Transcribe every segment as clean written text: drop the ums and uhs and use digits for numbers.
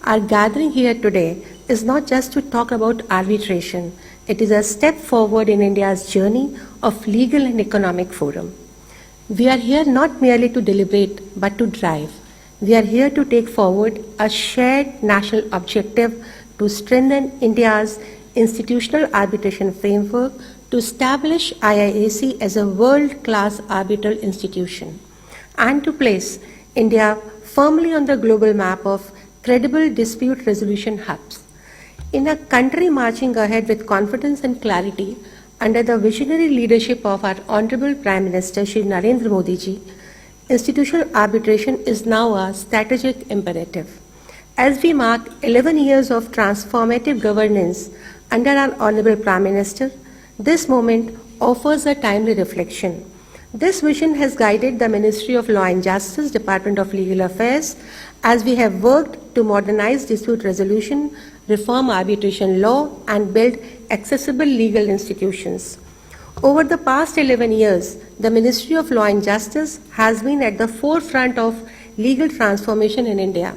Our gathering here today is not just to talk about arbitration, it is a step forward in India's journey of legal and economic forum. We are here not merely to deliberate but to drive. We are here to take forward a shared national objective to strengthen India's institutional arbitration framework to establish IIAC as a world-class arbitral institution and to place India firmly on the global map of credible dispute resolution hubs. In a country marching ahead with confidence and clarity under the visionary leadership of our Honorable Prime Minister Shri Narendra Modi ji, institutional arbitration is now a strategic imperative. As we mark 11 years of transformative governance under our Honorable Prime Minister, this moment offers a timely reflection. This vision has guided the Ministry of Law and Justice, Department of Legal Affairs, as we have worked to modernize dispute resolution, reform arbitration law, and build accessible legal institutions. Over the past 11 years, the Ministry of Law and Justice has been at the forefront of legal transformation in India.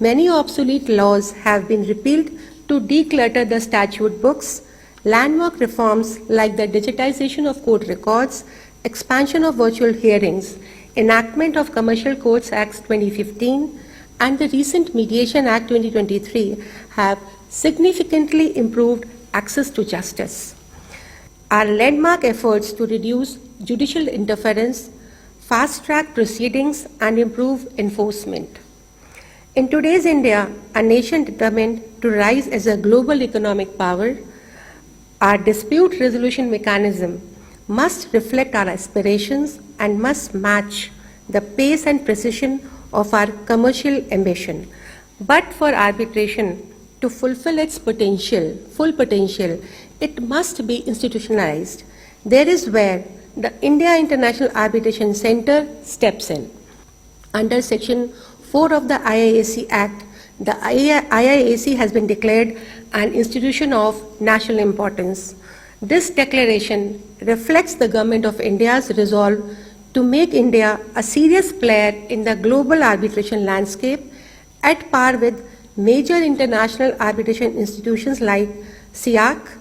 Many obsolete laws have been repealed to declutter the statute books. Landmark reforms like the digitization of court records, expansion of virtual hearings, enactment of Commercial Courts Act 2015, and the recent Mediation Act 2023 have significantly improved access to justice. Our landmark efforts to reduce judicial interference, fast-track proceedings, and improve enforcement. In today's India, a nation determined to rise as a global economic power, our dispute resolution mechanism must reflect our aspirations and must match the pace and precision of our commercial ambition. But for arbitration to fulfill its full potential, it must be institutionalized. There is where the India International Arbitration Center steps in. Under Section 4 of the IIAC Act, the IIAC has been declared an institution of national importance. This declaration reflects the Government of India's resolve to make India a serious player in the global arbitration landscape at par with major international arbitration institutions like SIAC,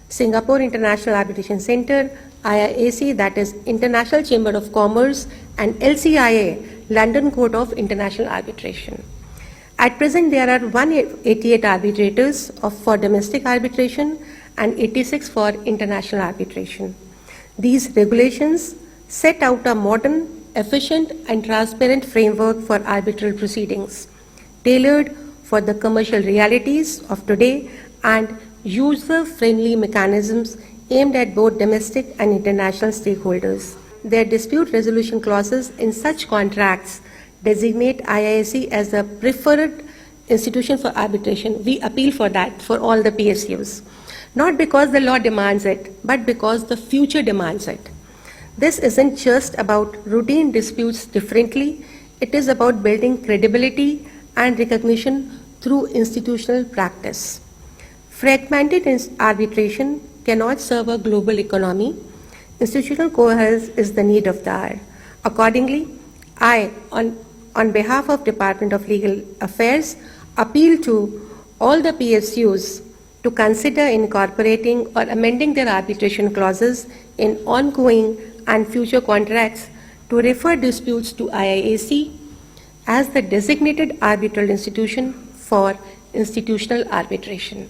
Singapore International Arbitration Center, IIAC, that is International Chamber of Commerce, and LCIA, London Court of International Arbitration. At present, there are 188 arbitrators for domestic arbitration and 86 for international arbitration. These regulations set out a modern, efficient, and transparent framework for arbitral proceedings, tailored for the commercial realities of today and user-friendly mechanisms aimed at both domestic and international stakeholders. Their dispute resolution clauses in such contracts designate IIAC as the preferred institution for arbitration. We appeal for that for all the PSUs, not because the law demands it, but because the future demands it. This isn't just about routine disputes differently, it is about building credibility and recognition through institutional practice. Fragmented arbitration cannot serve a global economy. Institutional coherence is the need of the hour. Accordingly, I, on behalf of Department of Legal Affairs, appeal to all the PSUs to consider incorporating or amending their arbitration clauses in ongoing and future contracts to refer disputes to IIAC as the designated arbitral institution for institutional arbitration.